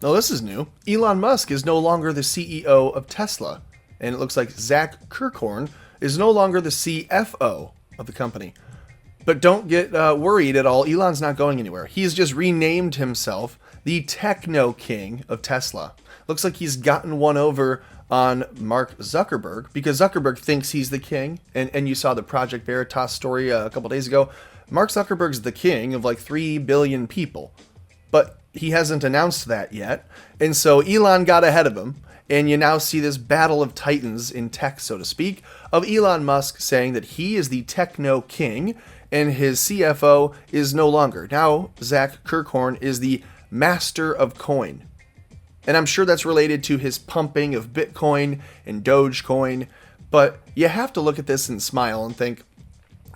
Now, this is new. Elon Musk is no longer the CEO of Tesla, and it looks like Zach Kirkhorn is no longer the CFO of the company. But don't get worried at all. Elon's not going anywhere. He's just renamed himself the TechnoKing of Tesla. Looks like he's gotten one over on Mark Zuckerberg because Zuckerberg thinks he's the king. And you saw the Project Veritas story a couple days ago. Mark Zuckerberg's the king of like 3 billion people. But he hasn't announced that yet. And so Elon got ahead of him. And you now see this battle of titans in tech, so to speak, of Elon Musk saying that he is the techno king and his CFO is no longer. Now, Zach Kirkhorn is the master of coin. And I'm sure that's related to his pumping of Bitcoin and Dogecoin. But you have to look at this and smile and think,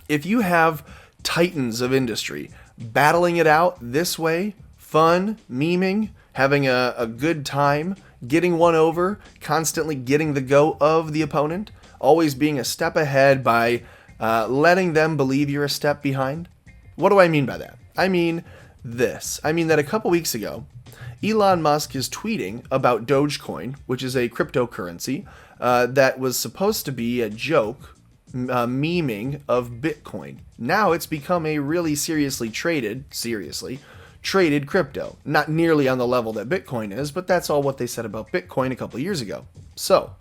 if you have titans of industry battling it out this way, fun, memeing, having a good time, getting one over, constantly getting the go of the opponent, always being a step ahead by letting them believe you're a step behind. What do I mean by that? I mean this. I mean that a couple weeks ago, Elon Musk is tweeting about Dogecoin, which is a cryptocurrency that was supposed to be a joke, memeing of Bitcoin. Now it's become a really seriously traded crypto. Not nearly on the level that Bitcoin is, but that's all what they said about Bitcoin a couple years ago. So,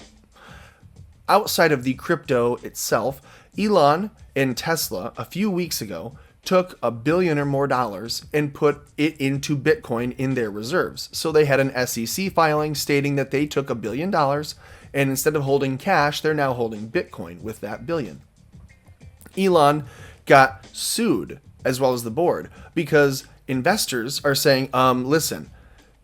outside of the crypto itself, Elon and Tesla a few weeks ago took $1 billion or more and put it into Bitcoin in their reserves. So they had an SEC filing stating that they took $1 billion and instead of holding cash, they're now holding Bitcoin with that billion. Elon got sued as well as the board because investors are saying, listen,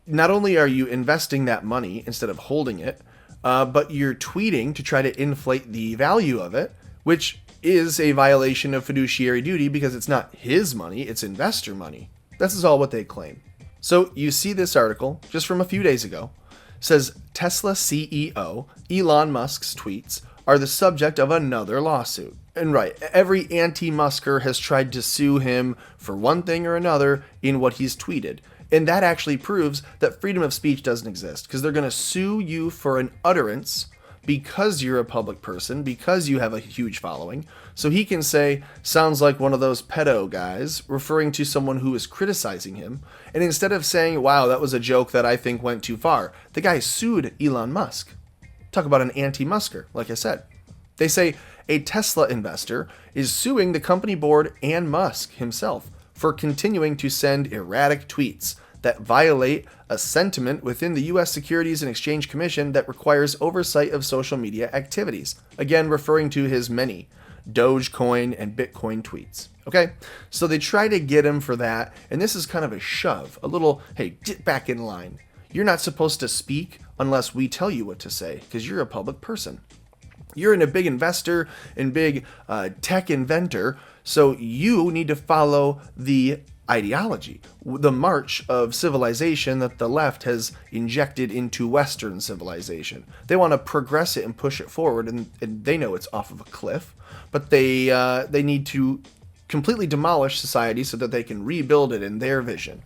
not only are you investing that money instead of holding it, but you're tweeting to try to inflate the value of it, which is a violation of fiduciary duty because it's not his money, it's investor money. This is all what they claim. So you see this article just from a few days ago, says Tesla CEO Elon Musk's tweets are the subject of another lawsuit. And right, every anti-Musker has tried to sue him for one thing or another in what he's tweeted. And that actually proves that freedom of speech doesn't exist because they're going to sue you for an utterance because you're a public person, because you have a huge following. So he can say, sounds like one of those pedo guys, referring to someone who is criticizing him. And instead of saying, wow, that was a joke that I think went too far, the guy sued Elon Musk. Talk about an anti-Musker, like I said. They say a Tesla investor is suing the company board and Musk himself for continuing to send erratic tweets that violate a sentiment within the U.S. Securities and Exchange Commission that requires oversight of social media activities. Again, referring to his many Dogecoin and Bitcoin tweets. Okay, so they try to get him for that, and this is kind of a shove, a little, hey, get back in line. You're not supposed to speak unless we tell you what to say, because you're a public person. You're a big investor and big tech inventor, so you need to follow the ideology, the march of civilization that the left has injected into Western civilization. They want to progress it and push it forward, and they know it's off of a cliff, but they need to completely demolish society so that they can rebuild it in their vision.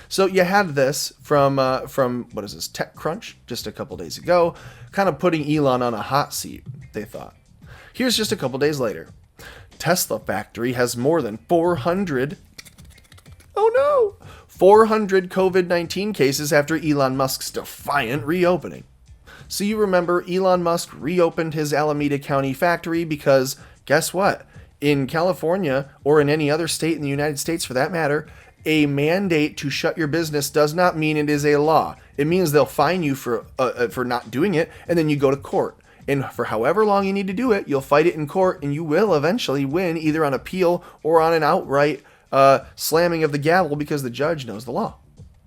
So you had this from what is this, TechCrunch, just a couple days ago, kind of putting Elon on a hot seat, they thought. Here's just a couple days later. Tesla factory has more than 400 COVID-19 cases after Elon Musk's defiant reopening. So you remember Elon Musk reopened his Alameda County factory because, guess what? In California, or in any other state in the United States for that matter, a mandate to shut your business does not mean it is a law. It means they'll fine you for not doing it, and then you go to court. And for however long you need to do it, you'll fight it in court, and you will eventually win either on appeal or on an outright slamming of the gavel because the judge knows the law.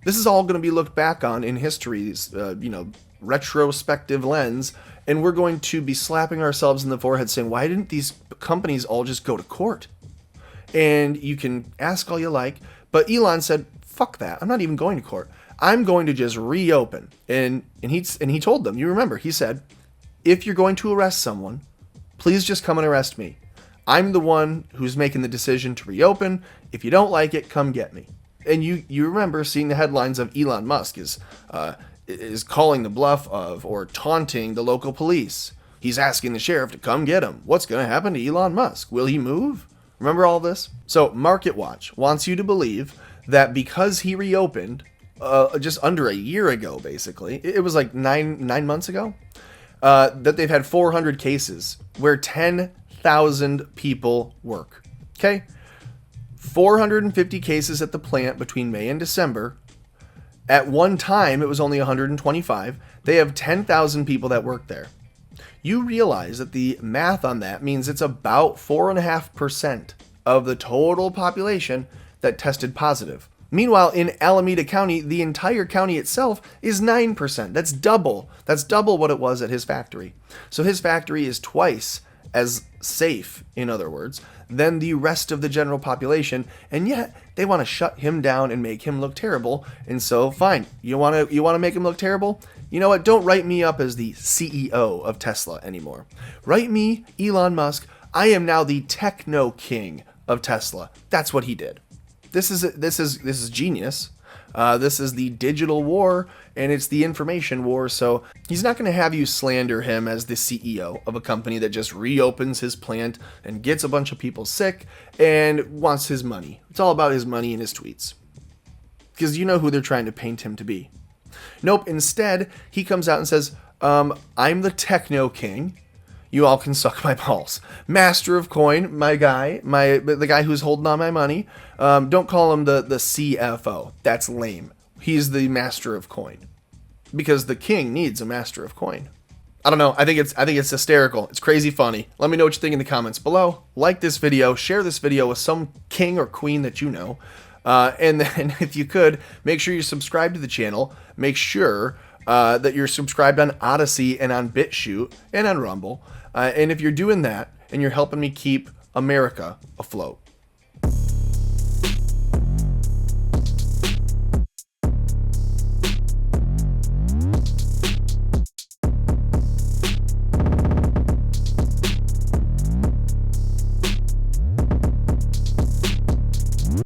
This is all going to be looked back on in history's, retrospective lens, and we're going to be slapping ourselves in the forehead saying, why didn't these companies all just go to court? And you can ask all you like, but Elon said, fuck that. I'm not even going to court. I'm going to just reopen. And he told them, you remember, he said, if you're going to arrest someone, please just come and arrest me. I'm the one who's making the decision to reopen. If you don't like it, come get me. And you remember seeing the headlines of Elon Musk is calling the bluff of or taunting the local police. He's asking the sheriff to come get him. What's going to happen to Elon Musk? Will he move? Remember all this? So MarketWatch wants you to believe that because he reopened just under a year ago, basically, it was like nine months ago, that they've had 400 cases where 10,000 people work. Okay? 450 cases at the plant between May and December. At one time, it was only 125. They have 10,000 people that work there. You realize that the math on that means it's about 4.5% of the total population that tested positive. Meanwhile, in Alameda County, the entire county itself is 9%. That's double. That's double what it was at his factory. So his factory is twice as safe, in other words, than the rest of the general population, and yet they want to shut him down and make him look terrible. And so, fine, you want to make him look terrible? You know what? Don't write me up as the CEO of Tesla anymore. Write me, Elon Musk. I am now the TechnoKing of Tesla. That's what he did. This is genius. This is the digital war, and it's the information war. So he's not going to have you slander him as the CEO of a company that just reopens his plant and gets a bunch of people sick and wants his money. It's all about his money and his tweets. Because you know who they're trying to paint him to be. Nope, instead, he comes out and says, I'm the TechnoKing. You all can suck my balls. Master of coin, my guy, the guy who's holding on my money. Don't call him the CFO. That's lame. He's the master of coin. Because the king needs a master of coin. I don't know. I think it's hysterical. It's crazy funny. Let me know what you think in the comments below. Like this video. Share this video with some king or queen that you know. And then if you could, make sure you subscribe to the channel. Make sure that you're subscribed on Odyssey and on BitChute and on Rumble. And if you're doing that and you're helping me keep America afloat.